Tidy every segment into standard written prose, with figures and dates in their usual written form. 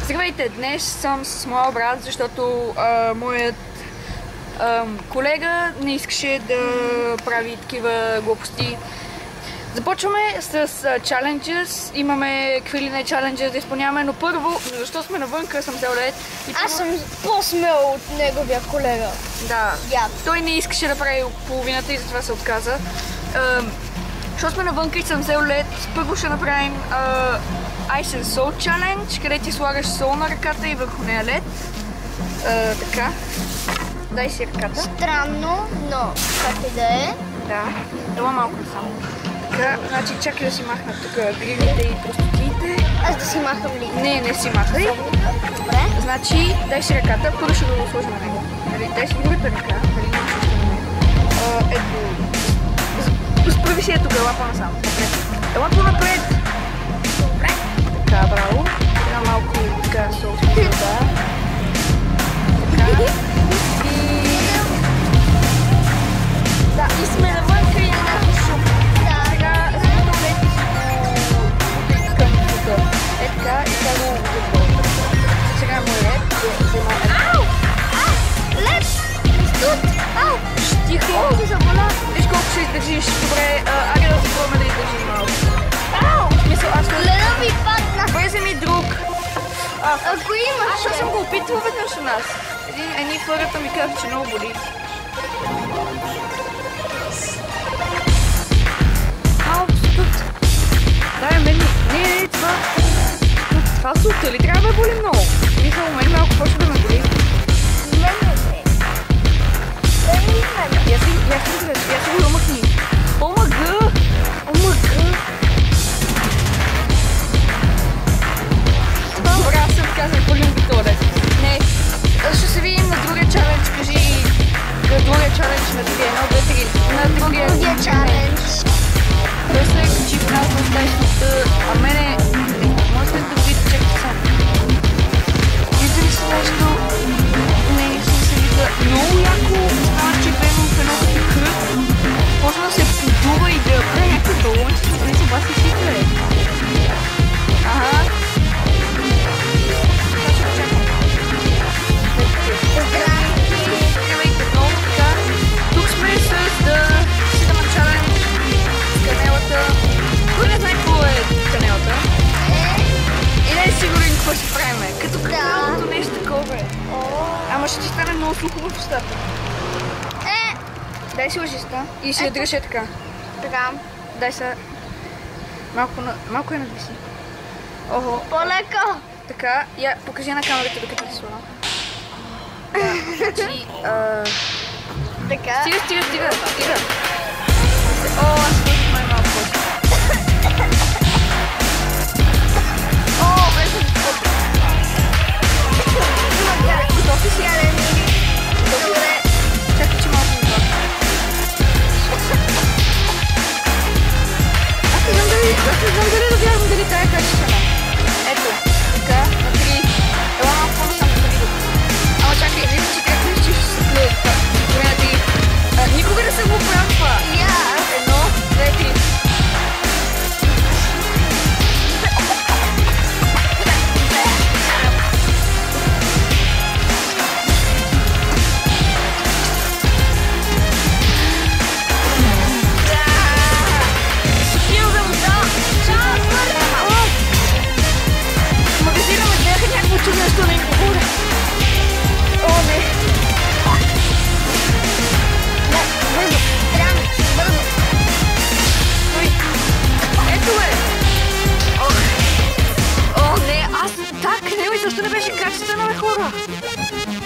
Здравейте, днес съм с моя брат, защото моят колега не искаше да прави такива глупости. Започваме с challenges. Имаме какви ли не challenges да изпълняваме, но първо, защо сме навънка, съм взел лед. Аз съм по-смел от неговия колега. Да, той не искаше да прави половината и затова се отказа. Защо сме навънка и съм взел лед, първо ще направим Ice and Salt Challenge, където ти слагаш сол на ръката и върху нея лед. Така. Дай си ръката. Странно, но как и да е. Да, ела малко само. Така, значи чакай да си махна тук гривите и простотиите. Аз да си махам ли? Не си махай. Добре. Значи, дай си ръката, първо ще го сложим на него. Дай си другата ръка, ето. Справи си ето, ела по-насам. Ела по-напред. Добре. Така, браво. Сега малко така сол с вода. Така. И сме навънка и някакво шум. Сега взимам лед и си го към тук. Е така и сега го отборя. Сега му е лед. Ау! Лед! Студ! Ау! Тихо! Се заболя! Виж колко ще издържиш. Добре, айде да си пробваме да издържим малко. Ау! В смисъл, аз леда ми падна! Влезе ми друг. Ако имаш... Аз съм го опитвал веднъж у нас. Едни хората ми казват, че много боли. Дай, мен не, това сута ли трябва да боли много? Мисля, у мен малко почва да ме боли. Я си го омъкни. Омъга! Добре, аз съм казал, болим ги това. Не, ще се видим на другия чалендж, кажи на другия чалендж на другия, на другия чалендж. Той се е качи в нас в тази сута, а мене... Можете да видите, чакайте само. Вижда ли се нещо? Не, се вижда много яко. Става, че гледам в едно като кръг. Почва да се подува и да прави някакви балончи. Не се баси всичко, бе. Ага. Това ще очаквам. Здравейте, много така. Тук сме с Cinema Challenge. Канелата. Кой не знае какво е канелата? И не е сигурен какво ще правим. Като каналното нещо такова е. Ама ще ти стане много сухо в устата. Дай си лъжиста и си я дръжа така. Така. Дай се. Малко я надвиси. Охо. По-леко. Така, я покажи на камерата докато ти слагам. Значи, Така. Стига. О, аз сложих май малко повече. О, беше готов. Готов ли си? Добре. Чакай, че малко ми това. Аз не знам дали да вярвам дали тая качествена. Ето, така, на 3. Ела малко по-насам да видя. Ама чакай, виж, че как мислиш, че ще се плюе това. Добре на 3. Никога не съм го правил това. Едно, две, 3. Магазина ме бяха някакво чудо, защо не им говоря. О, не. Бързо. Ето е! О, не, аз так, не, защо не беше качествена, бе, хора?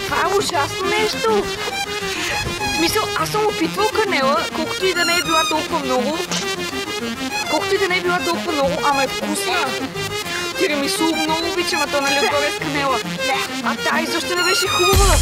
Това е ужасно нещо. В смисъл, аз съм опитвал канела, колкото и да не е била толкова много. Ама е вкусна. Тирамису много обичам, а то нали отгоре с канела. А тази защо не беше хубава?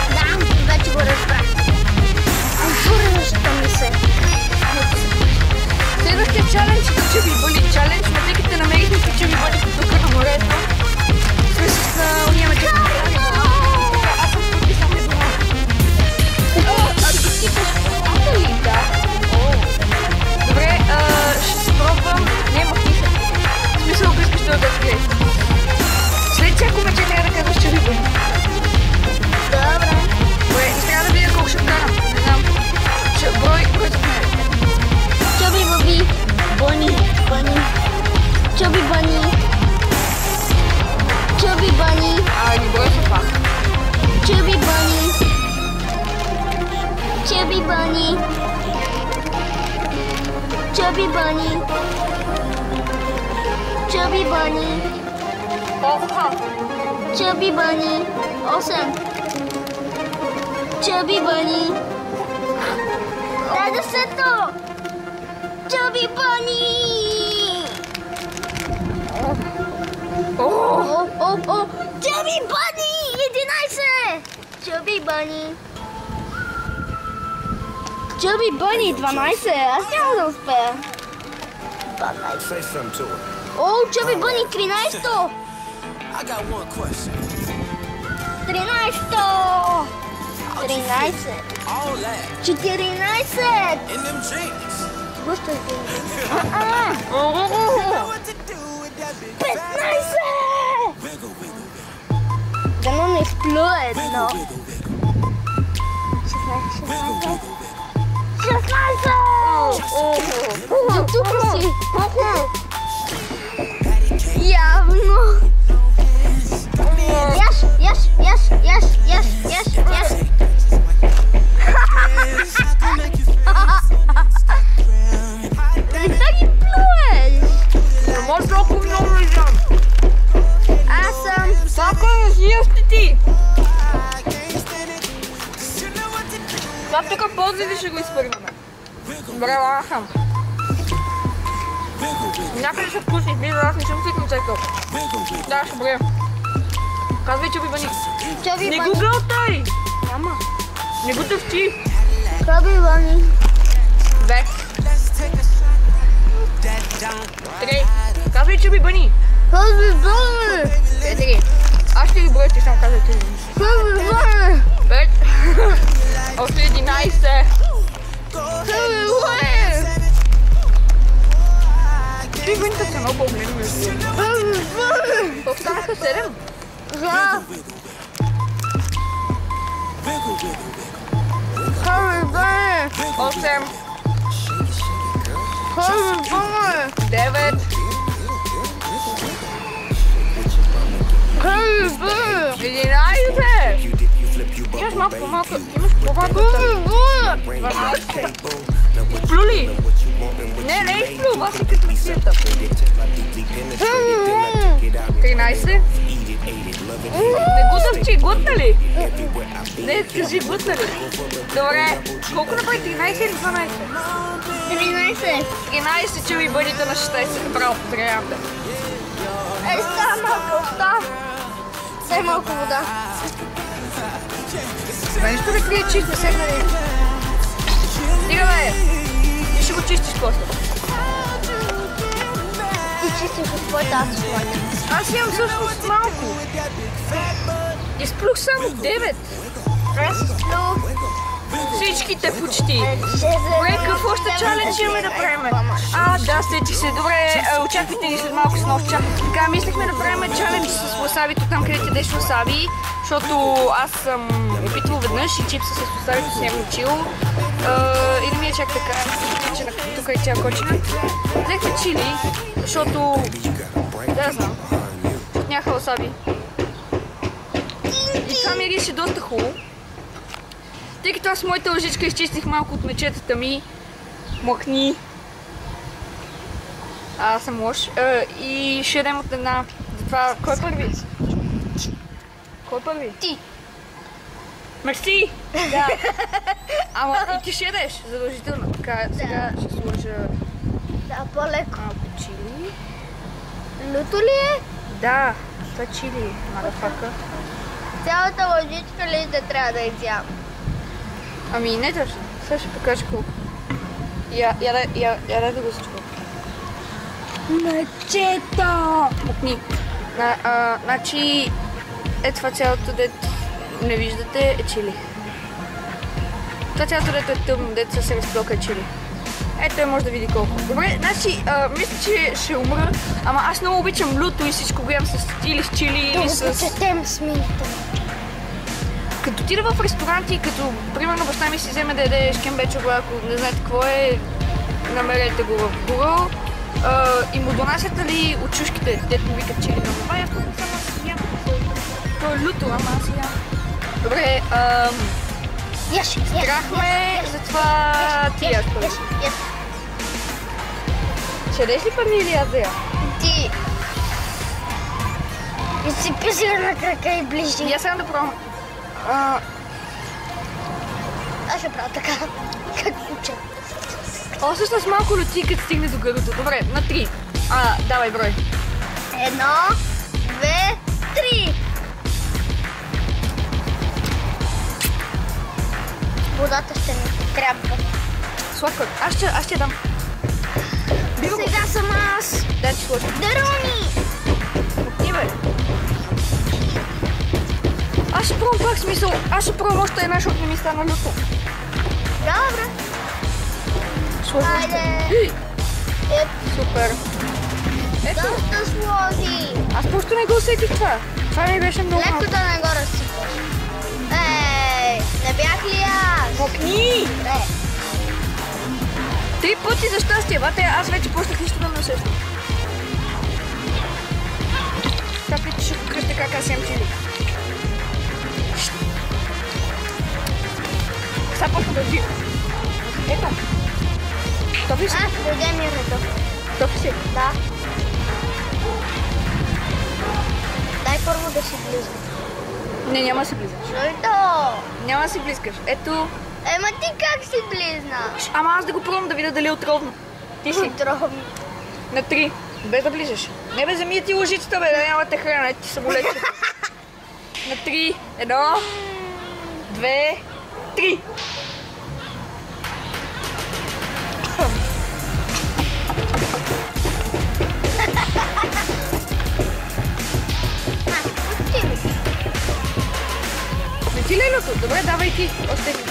Да, вече го разбрах. Защо ми се. Следващия чалендж е че ви бъли чалендж, но тъй като намерихме че ви бъли тук на морето. Сме с уния мечета. Аз съм подписал не дума. А ти си поспората ли? Да. Добре, ще се пробвам. Не, махни се. В смисъл, ако искаш да гледаш. Bunny. Chubby Bunny. Не брой се това. Chubby Bunny. Chubby Bunny. Chubby Bunny. Chubby Bunny. Chubby Bunny. Awesome. Chubby Bunny. Дай десето. Chubby Bunny. Chubby Bunny. 11. Chubby Bunny. Chubby Bunny 12. Аз няма да успея. 12. Say something to her. О, Chubby Bunny 13. I got one question. 13. 13. All that 14. in them jeans. Густо You know what to do with that big fat 15. wiggle, wiggle, Дано не изплюе едно. wiggle, wiggle, 16. До тук си. Явно. Яш. Защо ги плюеш? Не може толкова много да изям. Аз съм... Сака, не си ясти ти. Това тук ползи ще го изпърваме. Добре, лахам. Някъде ще вкусни, близо, аз не съм свикнал чак толкова. Да, ще бъде. Казвай, Chubby Bunny. Chubby Не Bunny. го гълтай! Няма. Не го тъвчи! Chubby Bunny. 2. 3. Казвай, Chubby Bunny. Chubby Bunny. 4. Аз ще ги броя, ти само казвай Chubby Bunny. Chubby Bunny. 5. Още 11. Chubby Bunny. Chubby Bunny са много по-големи между другото. Chubby Bunny. Останаха 7. Да. Chubby Bunny. 8. Chubby Bunny. 9. Chubby Bunny. 11. Имаш малко по-малко. Имаш по-малко. Chubby Bunny. Плюли! Не изплю, вас и като цвета. 13. Не го дъвчи, глътна ли? Не, кажи, глътна ли? Добре, колко направи? 13 или 12? 13. 13 Chubby Bunny на 16, право, поздравявам те. Ей, става малко оста. Дай малко вода. Нищо да крие чист, не седна ли? Стига бе! Ти ще го чистиш после. Ти чистиш от твоята, аз от моята. Аз имам всъщност малко. Изплюх само 9. Аз изплюх. Всичките почти. Добре, какво още чалендж имаме да правим? Да, сетих се. Добре, очаквайте ни след малко с нов чак. Така, мислехме да правим чалендж с васабито там, където ядеш васаби, защото аз съм опитвал веднъж и чипса с васабито си съм учил. И да ми е чак така, тук е тя кочина. Взехме чили, защото... Да, знам. Защото нямаха васаби. И това мирише доста хубаво. Тъй като аз с моята лъжичка изчистих малко от мечетата ми, махни. Аз съм лош. И ще ядем от една. Това, кой е първи? Кой е първи? Ти. Мерси! Да. Ама и ти ще ядеш, задължително. Така, сега ще сложа Да, по-леко. малко чили. Люто ли е? Да, това е чили, мадафака. Цялата лъжичка ли да трябва да изям? Ами не точно. Сега ще покажа колко. Я да го случва. Мечета! Мокни. Значи, това цялото дето не виждате е чили. Това цялото дето е тъмно, дето се разплока е чили. Ето той може да види колко. Добре, значи, мисля, че ще умра, ама аз много обичам люто и всичко го ям с чили или с... Да го почетем с минута. Като отида в ресторанти, като примерно баща ми си вземе да яде шкембе чорба, ако не знаете какво е, намерете го в Google. и му донасят ли от чушките, дето му викат чили на това, аз просто само си ям. То е люто, ама аз си ям. Добре, страхме, затова ти яш първи. Ще ядеш ли първи или аз да я? Ти. И си писира на крака и ближи. И аз сега да пробвам. Аз ще правя така, как куче. О, всъщност малко люти, като стигне до гърлото. Добре, на 3. Давай брой. 1, 2, 3. Водата ще ми трябва. Сладко, аз ще дам. Сега съм аз. Дай ти сложи. Дарони! Отни бе. Аз ще пробвам пак смисъл. Аз ще пробвам още една, защото не ми стана люто. Добре. Сложи. Хайде. Супер. Ето. Доста сложи. Аз просто не го усетих това. Това ми беше много малко. Леко да не го разсипаш. Ей, не бях ли аз? Мокни! Не. 3 пъти за щастие, бате, аз вече почнах нищо да не усещам. Каплите ще покръща как аз ям чили. Сега почна да вдига. Ето. Тофи си? Дойде ми рето. Тофи си? Да. Дай първо да си близо. Не, няма да си близаш. Защо? Няма да си близкаш. Ето. Ема ти как си близнаш? Ама аз да го пробвам да видя дали е отровно. Ти си. Отровно. На 3. Без да ближаш. Не бе, вземи ти лъжицата, бе, да няма те храна. Ти самолетче. На 3. 1, 2, 3. Не ти ли е люто? Добре, давай ти. Още един.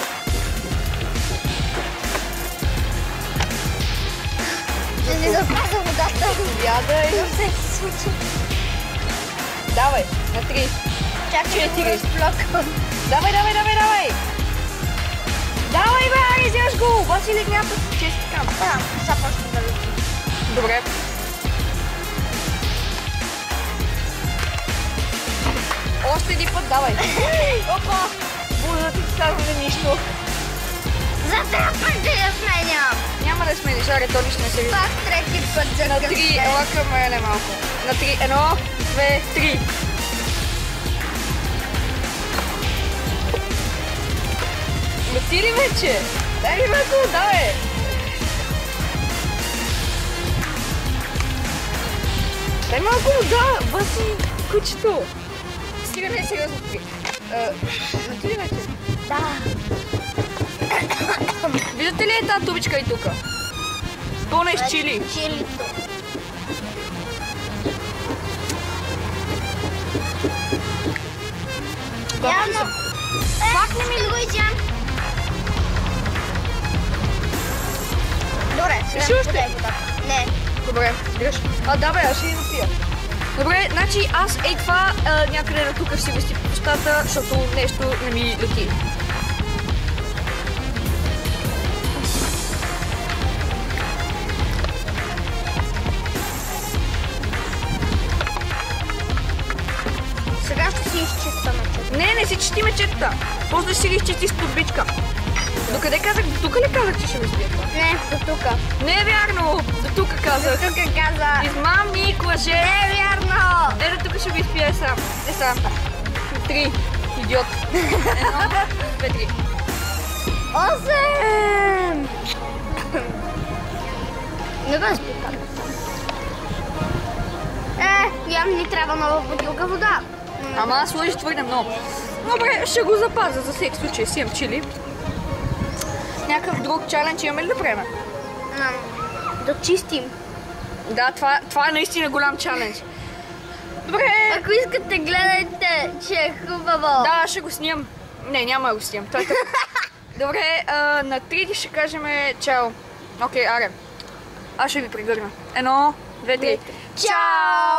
Ще си запазя водата. Ядай. За всеки случай. Давай, на 3. Чакай да го 4. разплакам. Давай, давай, давай, давай! Давай, бе, аре, вземаш го! Василик няма път, чести кам. Да, сега почна да лети. Добре. Още един път, давай. Опа! Буза ти казваме нищо. За трети път да я сменям. Няма да смениш, аре, то нищо не се вижда. Пак трети път за На 3, късмет. ела към мене малко. На 3, 1, 2, 3. Лети ли вече? Дай ми малко, давай! Дай малко, да, Васи, кучето! Стига не е сериозно спи. Лети ли вече? Да. Виждате ли е тази тубичка и тука? Пълна е с чили. Чилито. Готови съм. Пак не ми го изям. Добре, сега Ще ми още? подай вода. Не. Добре, дръж. Да бе, аз ще я напия. Добре, значи аз ей това някъде на тук ще си вести по устата, защото нещо не ми лети. Сега ще си изчиста мечета. Не си чети мечетата. После ще си ги изчисти с турбичка. Докъде казах? До тук ли казах, че ще ми спия това? Не, до тука. Не е вярно! До тук казах. Тук каза. Измамник, лъже! Не е вярно. Ето тук ще ви изпия сам. Не сам. 3. Идиот. 1, 2, 3. 8. Не го изпитам. Явно ни трябва нова бутилка вода. Ама аз сложих твърде много. Добре, ще го запазя за всеки случай. Си имам чили. Някакъв друг чалендж имаме ли да приемем? Да чистим. Да, това е наистина голям чалендж. Добре. Ако искате, гледайте, че е хубаво. Да, ще го снимам. Не, няма да го снимам. Той е така. Добре, на 3 ще кажем чао. Окей, аре. Аз ще ви прегърна. 1, 2, 3. Чао!